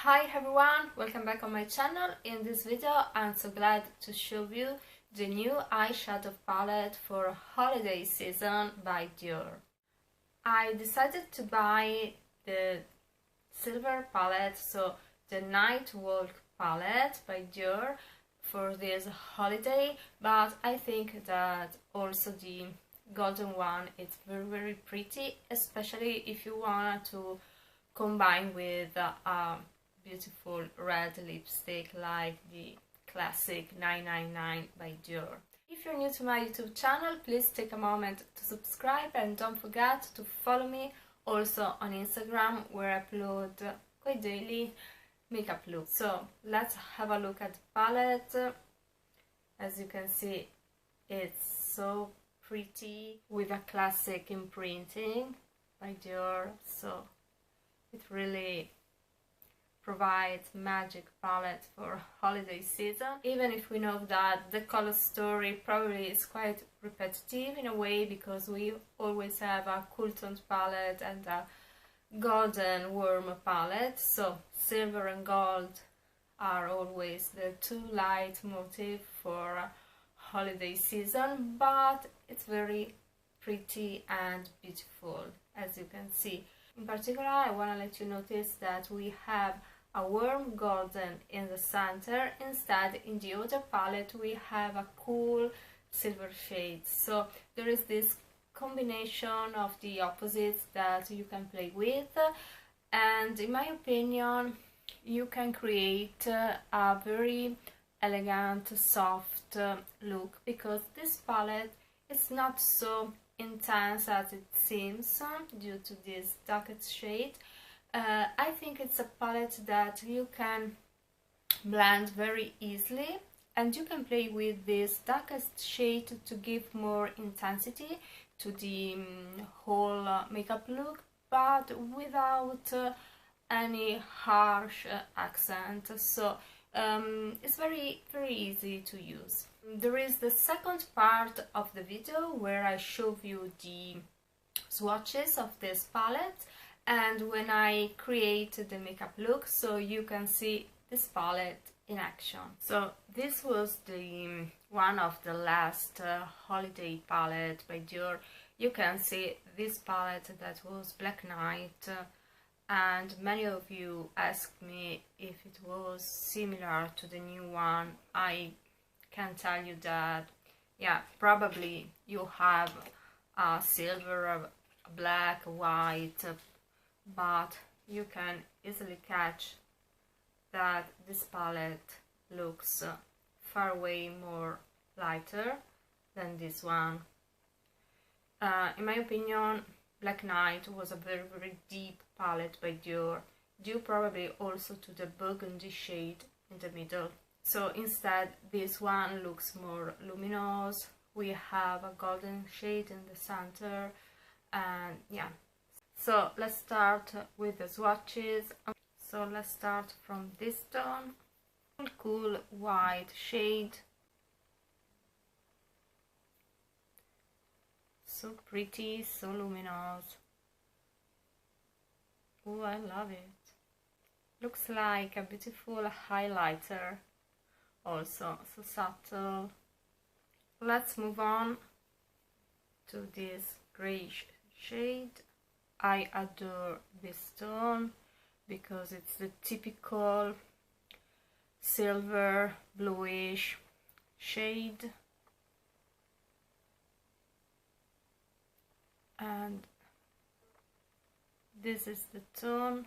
Hi everyone, welcome back on my channel. In this video I'm so glad to show you the new eyeshadow palette for holiday season by Dior. I decided to buy the silver palette, so the Night Walk palette by Dior for this holiday, but I think that also the golden one is very pretty, especially if you want to combine with a beautiful red lipstick like the classic 999 by Dior. If you're new to my YouTube channel, please take a moment to subscribe and don't forget to follow me also on Instagram, where I upload quite daily makeup looks. So let's have a look at the palette. As you can see, it's so pretty with a classic imprinting by Dior, so it really provides magic palette for holiday season, even if we know that the color story probably is quite repetitive in a way, because we always have a cool toned palette and a golden warm palette. So silver and gold are always the two light motif for holiday season, but it's very pretty and beautiful, as you can see. In particular, I want to let you notice that we have a warm golden in the center. Instead, in the other palette, we have a cool silver shade. So there is this combination of the opposites that you can play with, and in my opinion, you can create a very elegant, soft look, because this palette is not so intense as it seems due to this darkest shade. I think it's a palette that you can blend very easily, and you can play with this darkest shade to give more intensity to the whole makeup look, but without any harsh accent. So it's very easy to use. There is the second part of the video where I show you the swatches of this palette and when I create the makeup look, so you can see this palette in action. So this was the one of the last holiday palette by Dior. You can see this palette that was Black Night, and many of you asked me if it was similar to the new one. I can tell you that, yeah, probably you have a silver, a black, a white, but you can easily catch that this palette looks far way more lighter than this one. In my opinion, Black Night was a very deep palette by Dior, due probably also to the burgundy shade in the middle. So instead, this one looks more luminous. We have a golden shade in the center, and yeah. So let's start with the swatches. So let's start from this tone, cool white shade. So pretty, so luminous. Oh, I love it. Looks like a beautiful highlighter also, so subtle. Let's move on to this grayish shade. I adore this tone because it's the typical silver bluish shade, and this is the tone.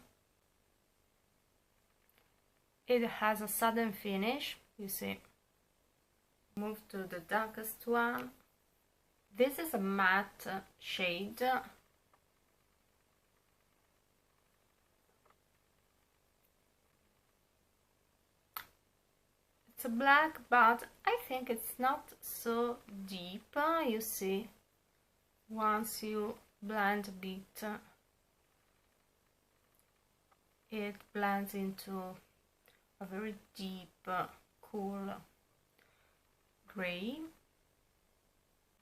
It has a sudden finish, you see. Move to the darkest one. This is a matte shade. It's a black, but I think it's not so deep, you see. Once you blend a bit, it blends into a very deep, cool gray.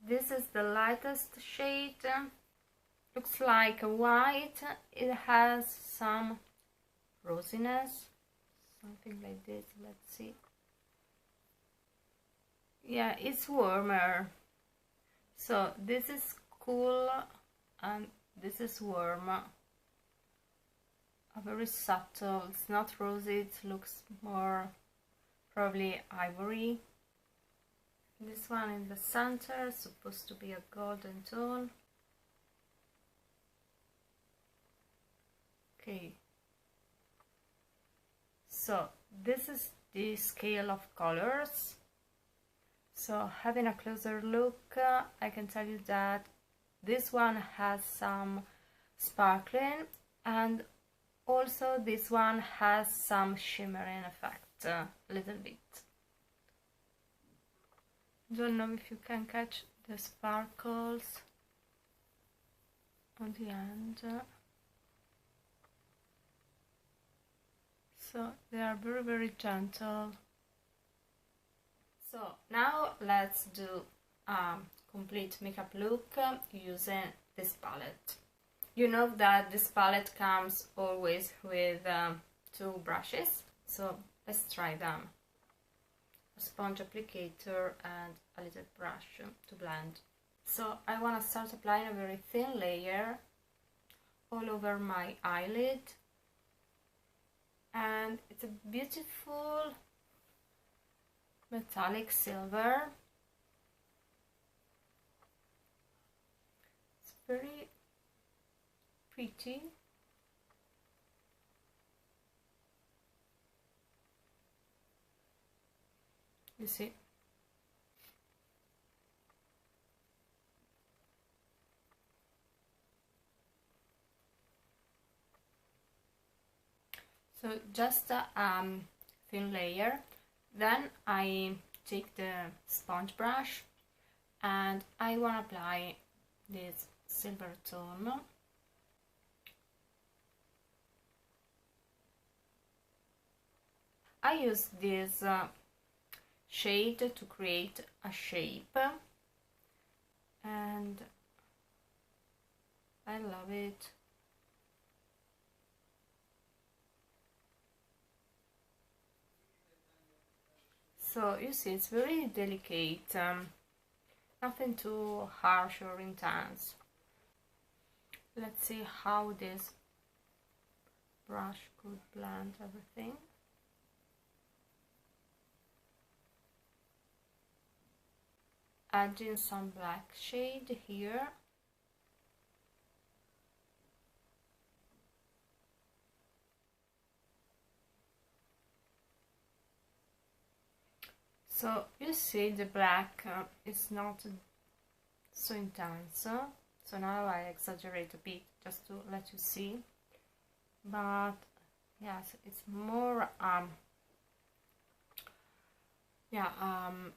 This is the lightest shade. Looks like a white. It has some rosiness something like this. Let's see. Yeah, it's warmer. So this is cool and this is warm. Very subtle. It's not rosy, it looks more probably ivory. This one in the center is supposed to be a golden tone. Okay, so this is the scale of colors. So having a closer look, I can tell you that this one has some sparkling, and also this one has some shimmering effect, a little bit. Don't know if you can catch the sparkles on the end. So they are very, very gentle. So now let's do a complete makeup look using this palette. You know that this palette comes always with 2 brushes, so let's try them. A sponge applicator and a little brush to blend. So I want to start applying a very thin layer all over my eyelid, and it's a beautiful metallic silver. It's very pretty. You see? So just a thin layer. Then I take the sponge brush and I want to apply this silver tone. I use this shade to create a shape, and I love it. So you see, it's very delicate, nothing too harsh or intense. Let's see how this brush could blend everything. Adding some black shade here. So you see the black is not so intense, so now I exaggerate a bit just to let you see, but yes, it's more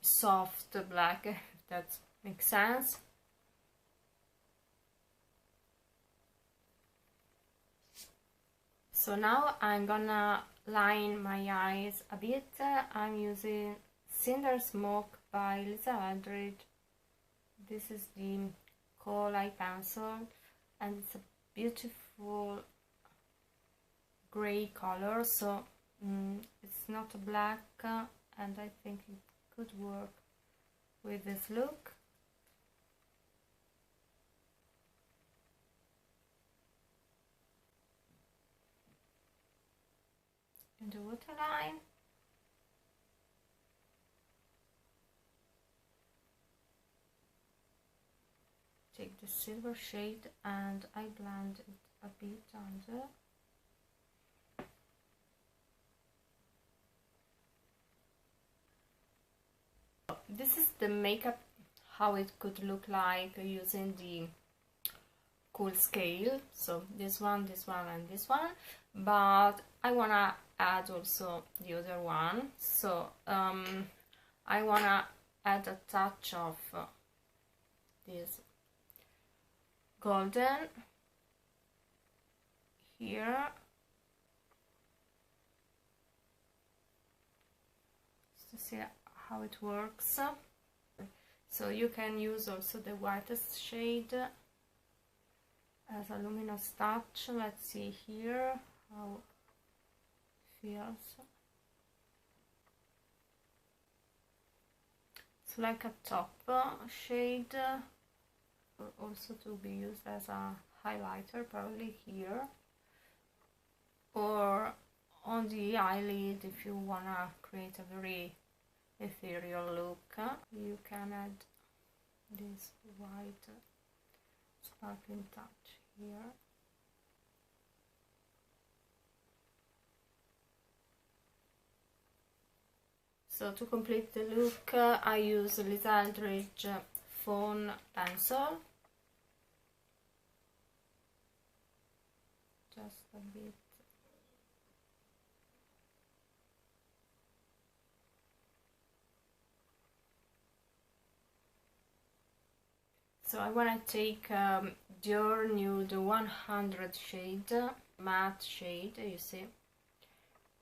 soft black, if that makes sense. So now I'm gonna line my eyes a bit. I'm using Cinder Smoke by Lisa Eldridge. This is the Kohl eye pencil, and it's a beautiful gray color, so it's not a black, and I think it could work with this look. In the waterline. Take the silver shade and I blend it a bit under. This is the makeup, how it could look like using the Kohl scale. So this one, and this one. But I wanna add also the other one. So I wanna add a touch of this golden here, just to see how it works. So you can use also the whitest shade as a luminous touch. Let's see here how it feels. looks like a top shade, also to be used as a highlighter, probably here, or on the eyelid if you wanna create a very ethereal look. You can add this white sparkling touch here. So to complete the look, I use Liz Aldridge Fawn Pencil. Just a bit. So I want to take Dior Nude 100 shade, matte shade, you see.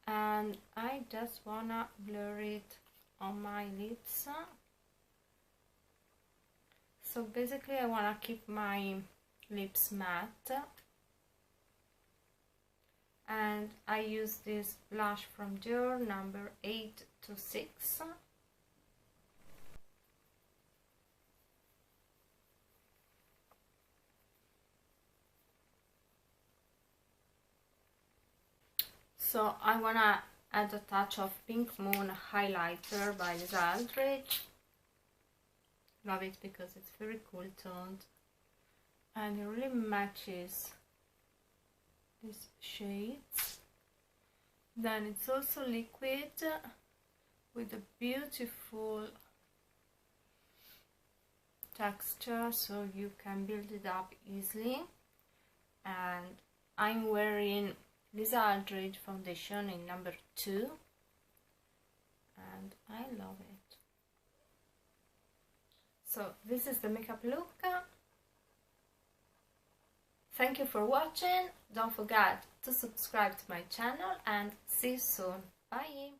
And I just wanna blur it on my lips. So basically I wanna keep my lips matte, and I use this blush from Dior number 826. So I wanna add a touch of Pink Moon highlighter by Liz Aldridge. Love it because it's very cool toned and it really matches these shades. Then it's also liquid with a beautiful texture, so you can build it up easily. And I'm wearing Liz Aldridge foundation in number 2, and I love it. So this is the makeup look. Thank you for watching. Don't forget to subscribe to my channel and see you soon. Bye!